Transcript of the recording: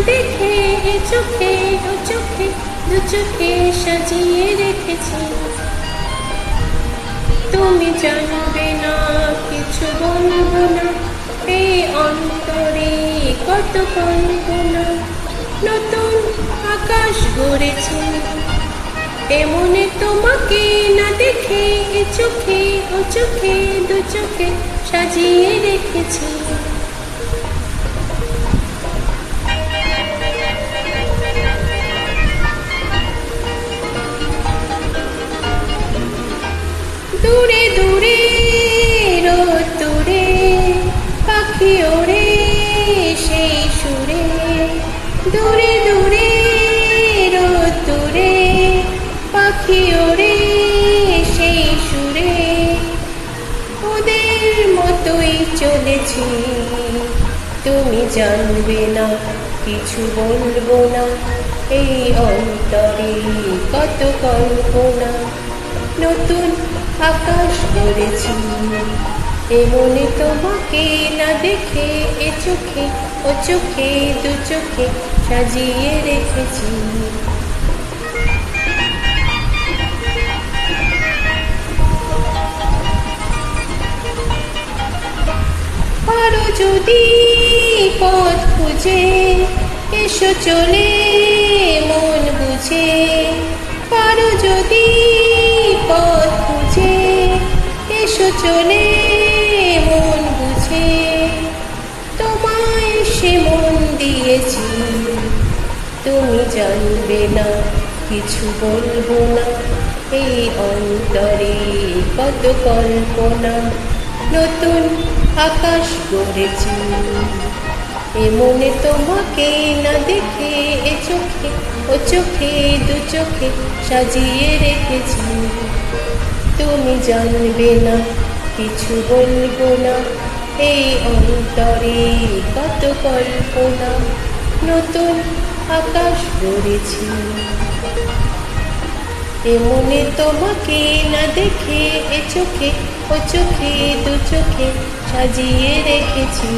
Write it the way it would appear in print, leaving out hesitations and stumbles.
দেখে এ চোখে ও চোখে দু চোখে সাজিয়ে রেখেছি। তুমি জানবে না, কিছু বলবো না, এই অন্তরে কত কল্পনা। নতুন আকাশ গড়েছি, এমনে তোমাকে না দেখে এ চোখে ও চোখে দু চোখে সাজিয়ে রেখেছি। দূরে দূরে রোদ্দুরে পাখি ওড়ে সেই সুরে। দূরে দূরে রোদ্দুরে পাখি ওড়ে সেই সুরে। ওদের মতোই চলেছি, তুমি জানবে না, কিছু বলবো না, এই অন্তরে কত কল্পনা। নতুন আকাশ গড়েছি, এমনে তোমাকে না দেখে এ চোখে ও চোখে দু চোখে সাজিয়ে রেখেছি। পারো যদি পথ খুঁজে এসো চলে মন বুঝে। পারো যদি পথ খুঁজে এসো চলে মন বুঝে। তোমায় সে মন দিয়েছি, তুমি জানবে না, কিছু বলবো না, এই অন্তরে কত কল্পনা। নতুন আকাশ গড়েছি, এমনে তোমাকে না দেখে এ চোখে ও চোখে দু চোখে সাজিয়ে রেখেছি। তুমি জানবে না, কিছু বলবো না, এই অন্তরে কত কল্পনা। নতুন আকাশ গড়েছি, এমনে তোমাকে না দেখে এ চোখে ও চোখে দু চোখে সাজিয়ে রেখেছি।